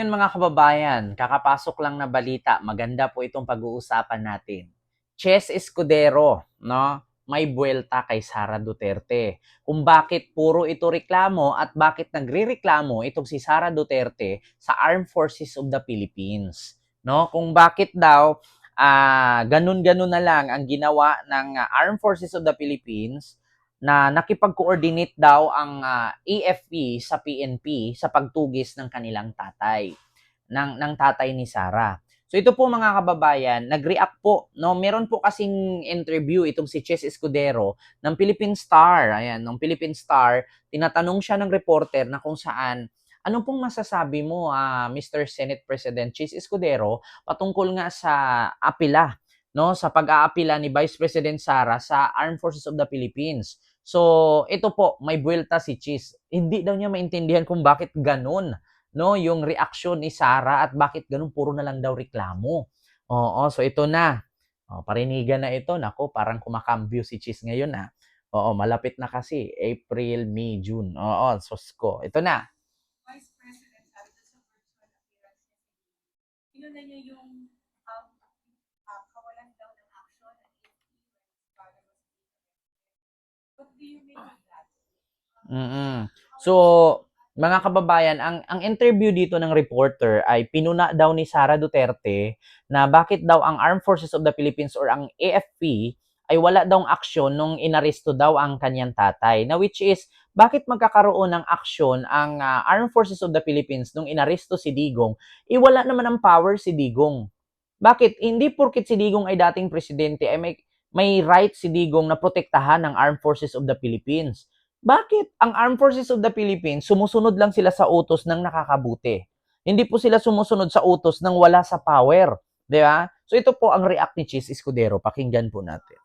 Ngayon mga kababayan, kakapasok lang na balita, maganda po itong pag-uusapan natin. Chess Escudero, no? May buwelta kay Sara Duterte. Kung bakit puro ito reklamo at bakit nagrereklamo itong si Sara Duterte sa Armed Forces of the Philippines. No? Kung bakit daw ganun-ganun na lang ang ginawa ng Armed Forces of the Philippines na nakipag-coordinate daw ang AFP sa PNP sa pagtugis ng kanilang tatay, ng tatay ni Sara. So ito po mga kababayan, nag-react po, no? Meron po kasing interview itong si Chess Escudero ng Philippine Star. Ayan, ng Philippine Star, tinatanong siya ng reporter na kung saan ano pong masasabi mo, Mr. Senate President Chess Escudero, patungkol nga sa apila, no, sa pag-aapila ni Vice President Sara sa Armed Forces of the Philippines. So, ito po, may buwelta si Cheese. Hindi daw niya maintindihan kung bakit ganun, no, yung reaksyon ni Sara at bakit ganun puro na lang daw reklamo. Oo, so ito na. Oh, parinigan na ito. Nako, parang kumakambyo si Cheese ngayon ah. Oo, malapit na kasi. April, May, June. Oo, sus ko. Ito na. Vice President sabi sa virtual appearance niya, inuna niya yung kawalan daw ng action at what do you mean by that? So, mga kababayan, ang interview dito ng reporter ay pinuna daw ni Sara Duterte na bakit daw ang Armed Forces of the Philippines or ang AFP ay wala daw aksyon nung inaresto daw ang kanyang tatay. Na which is, bakit magkakaroon ng aksyon ang Armed Forces of the Philippines nung inaresto si Digong? Wala naman ang power si Digong. Bakit? Hindi porkit si Digong ay dating presidente ay may right si Digong na protektahan ng Armed Forces of the Philippines. Bakit? Ang Armed Forces of the Philippines, sumusunod lang sila sa utos ng nakakabuti. Hindi po sila sumusunod sa utos ng wala sa power. Di ba? So ito po ang react ni Cheese Escudero. Pakinggan po natin.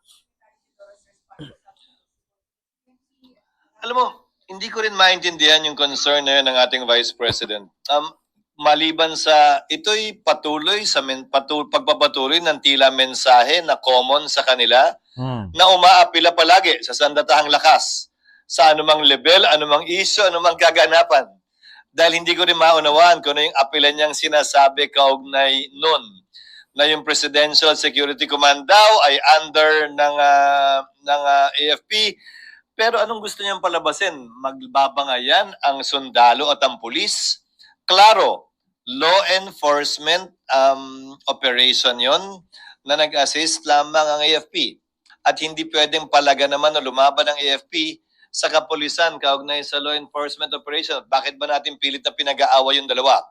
Alam mo, hindi ko rin maintindihan yung concern na yun ng ating Vice President. Maliban sa ito'y patuloy sa pagpapatuloy ng tila mensahe na common sa kanila na umaapila palagi sa sandatahang lakas sa anumang level, anumang issue, anumang kaganapan. Dahil hindi ko rin maunawaan kung ano yung apila niyang sinasabi kaugnay nun na yung Presidential Security Command daw ay under ng AFP. Pero anong gusto niyang palabasin? Magbabangayan ang sundalo at ang pulis? Klaro, law enforcement operation yon na nag-assist lamang ang AFP. At hindi pwedeng palaga naman na lumaban ang AFP sa kapulisan kaugnay sa law enforcement operation. Bakit ba natin pilit na pinag-aaway yung dalawa?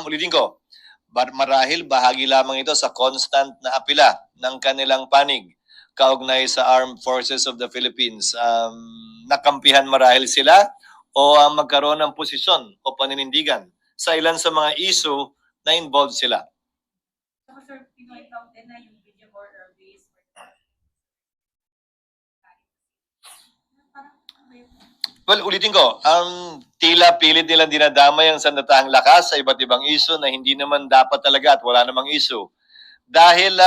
Ulitin ko, marahil bahagi lamang ito sa constant na apila ng kanilang panig kaugnay sa Armed Forces of the Philippines. Nakampihan marahil sila o magkaroon ng posisyon o paninindigan sa ilan sa mga issue na involved sila. So, sir, pinoint out din na yung video more early. Well, ulitin ko, ang tila pilit nilang dinadamay ang sandatahang lakas sa iba't ibang issue na hindi naman dapat talaga at wala namang issue. Dahil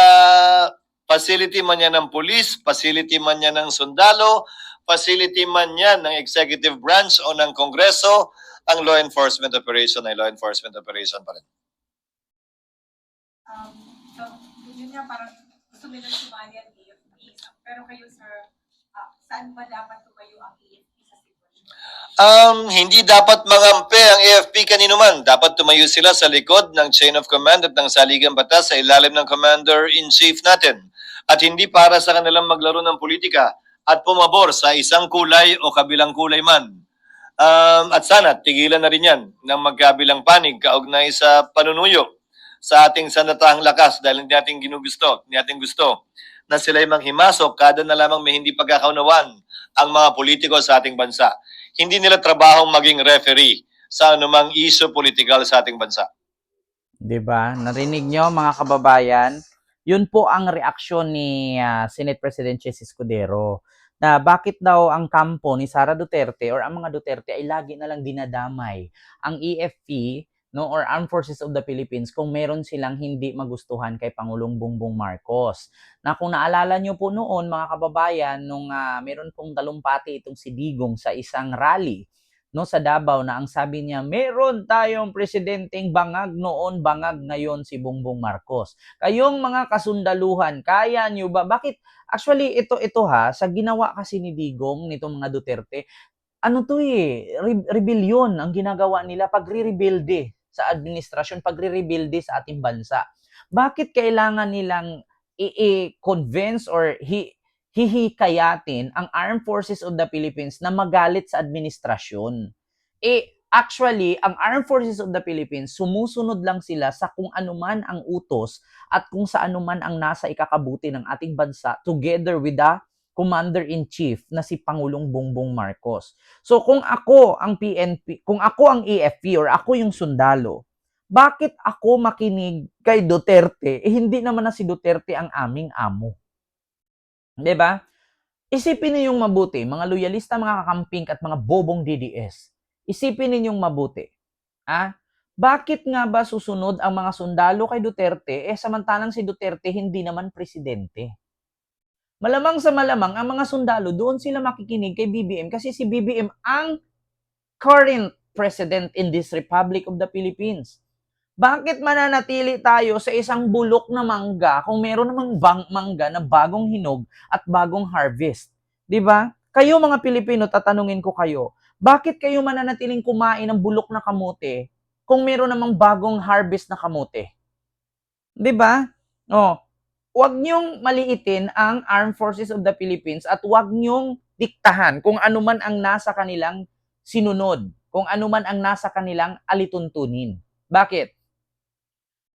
facility man yan ng police, facility man yan ng sundalo, facility man yan ng executive branch o ng kongreso, ang law enforcement operation ay law enforcement operation pa rin. So, yun nga parang gusto nila sumali ang AFP. Pero kayo, sir, saan ba dapat tumayo ang AFP sa sitwasyon? Hindi dapat mangampi ang AFP kanino man. Dapat tumayo sila sa likod ng chain of command at ng saligang batas sa ilalim ng commander-in-chief natin. At hindi para sa kanilang maglaro ng politika at pumabor sa isang kulay o kabilang kulay man. At sana, tigilan na rin yan ng magkabilang panig kaugnay sa panunuyo sa ating sandatahang lakas dahil hindi natin gusto na sila'y manghimasok kada na lamang may hindi pagkakaunawan ang mga politiko sa ating bansa. Hindi nila trabahong maging referee sa anumang issue political sa ating bansa. 'Di ba? Narinig nyo mga kababayan? Yun po ang reaksyon ni Senate President Chess Escudero na bakit daw ang kampo ni Sara Duterte or ang mga Duterte ay lagi na lang dinadamay ang EFP, no, or Armed Forces of the Philippines kung meron silang hindi magustuhan kay Pangulong Bongbong Marcos. Na kung naalala nyo po noon mga kababayan nung meron pong talumpati itong si Digong sa isang rally, no, sa Davao na ang sabi niya, meron tayong presidenteng bangag noon, bangag ngayon si Bongbong Marcos. Kayong mga kasundaluhan, kaya nyo ba? Bakit? Actually, ito ha, sa ginawa kasi ni Digong, nitong mga Duterte, ano to rebellion ang ginagawa nila, pagre-rebuilde sa administrasyon, pagre-rebuilde sa ating bansa. Bakit kailangan nilang i-convince or hihikayatin ang Armed Forces of the Philippines na magalit sa administrasyon? Actually, ang Armed Forces of the Philippines, sumusunod lang sila sa kung anuman ang utos at kung sa anuman ang nasa ikakabuti ng ating bansa together with the Commander-in-Chief na si Pangulong Bongbong Marcos. So kung ako ang PNP, kung ako ang AFP or ako yung sundalo, bakit ako makinig kay Duterte? Hindi naman na si Duterte ang aming amo. 'Di ba? Isipin ninyong mabuti, mga loyalista, mga kakamping at mga bobong DDS. Isipin ninyong mabuti. Bakit nga ba susunod ang mga sundalo kay Duterte samantalang si Duterte hindi naman presidente? Malamang sa malamang ang mga sundalo doon sila makikinig kay BBM kasi si BBM ang current president in this Republic of the Philippines. Bakit mananatili tayo sa isang bulok na mangga kung meron namang mangga na bagong hinog at bagong harvest? 'Di ba? Kayo mga Pilipino, tatanungin ko kayo, bakit kayo mananatiling kumain ng bulok na kamote kung meron namang bagong harvest na kamote? 'Di ba? Huwag niyong maliitin ang Armed Forces of the Philippines at huwag niyong diktahan kung ano man ang nasa kanilang sinunod, kung ano man ang nasa kanilang alituntunin. Bakit?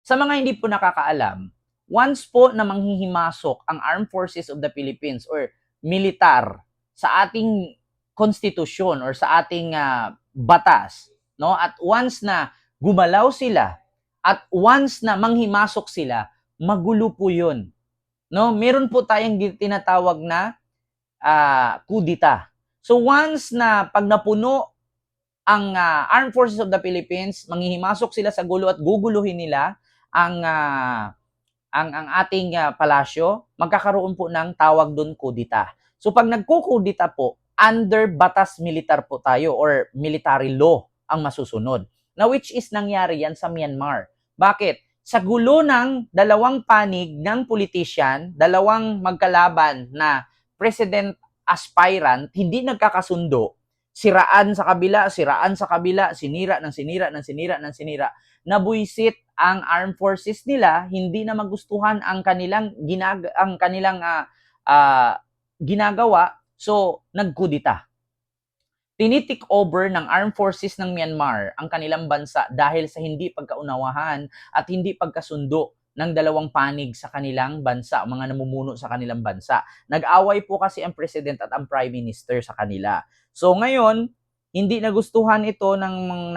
Sa mga hindi po nakakaalam, once po na manghihimasok ang Armed Forces of the Philippines or militar sa ating konstitusyon or sa ating batas, no? At once na gumalaw sila at once na manghimasok sila, magulo po 'yun. No, meron po tayong tinatawag na kudita. So once na pag napuno ang Armed Forces of the Philippines, manghihimasok sila sa gulo at guguluhin nila ang ating palasyo, magkakaroon po ng tawag doon kudita. So pag nagkukudita po, under batas militar po tayo or military law ang masusunod. Na which is nangyari yan sa Myanmar. Bakit? Sa gulo ng dalawang panig ng politician, dalawang magkalaban na president aspirant, hindi nagkakasundo, siraan sa kabila, sinira ng sinira, nabuisit ang armed forces nila, hindi na magustuhan ang kanilang ginagawa, so nagkudita. Tinitik over ng armed forces ng Myanmar ang kanilang bansa dahil sa hindi pagkaunawahan at hindi pagkasundo ng dalawang panig sa kanilang bansa, mga namumuno sa kanilang bansa. Nag-away po kasi ang president at ang prime minister sa kanila. So ngayon, hindi nagustuhan ito ng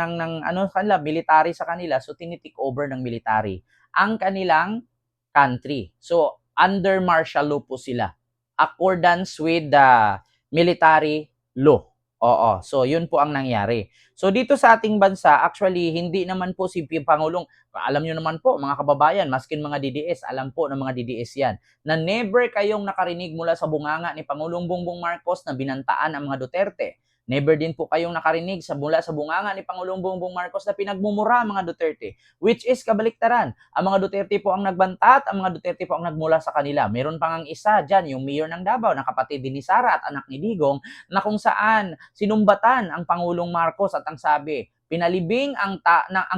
kanila, military sa kanila, so tinitik over ng military ang kanilang country. So under martial law po sila, accordance with the military law. Oo, so yun po ang nangyari. So dito sa ating bansa, actually, hindi naman po si Pangulong, alam nyo naman po mga kababayan, maskin mga DDS, alam po ng mga DDS yan, na never kayong nakarinig mula sa bunganga ni Pangulong Bongbong Marcos na binantaan ang mga Duterte. Never din po kayong nakarinig mula sa bunganga ni Pangulong Bongbong Marcos na pinagmumura ang mga Duterte, which is kabaliktaran. Ang mga Duterte po ang nagbanta at ang mga Duterte po ang nagmula sa kanila. Meron pang ang isa dyan, yung mayor ng Davao na kapatid din ni Sara at anak ni Digong, na kung saan sinumbatan ang Pangulong Marcos at ang sabi, pinalibing ang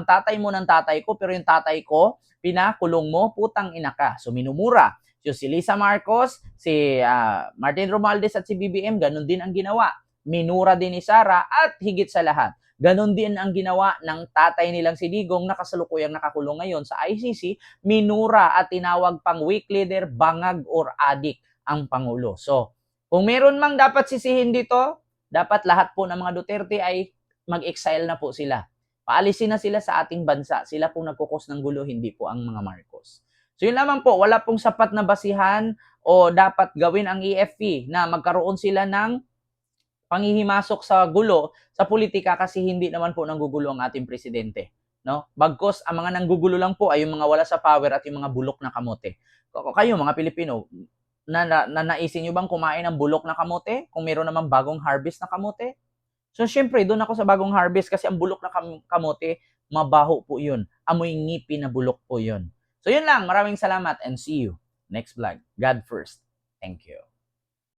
tatay mo ng tatay ko, pero yung tatay ko, pinakulong mo, putang ina ka. So minumura. So si Lisa Marcos, si Martin Romualdez at si BBM, ganun din ang ginawa. Minura din ni Sara at higit sa lahat, ganon din ang ginawa ng tatay nilang si Digong na kasalukuyang nakakulong ngayon sa ICC, minura at tinawag pang weak leader, bangag or adik ang Pangulo. So, kung meron mang dapat sisihin dito, dapat lahat po ng mga Duterte ay mag-exile na po sila. Paalisin na sila sa ating bansa. Sila pong nagkukos ng gulo, hindi po ang mga Marcos. So yun lamang po, wala pong sapat na basihan o dapat gawin ang EFP na magkaroon sila ng panghihimasok sa gulo sa politika kasi hindi naman po nanggugulo ang ating presidente, no? Bagkus ang mga nanggugulo lang po ay yung mga wala sa power at yung mga bulok na kamote. Kayo mga Pilipino, naisin niyo bang kumain ng bulok na kamote kung meron namang bagong harvest na kamote? So, syempre, doon ako sa Bagong Harvest kasi ang bulok na kamote, mabaho po yun. Amoy ngipin na bulok po yun. So, yun lang. Maraming salamat and see you next vlog. God first. Thank you.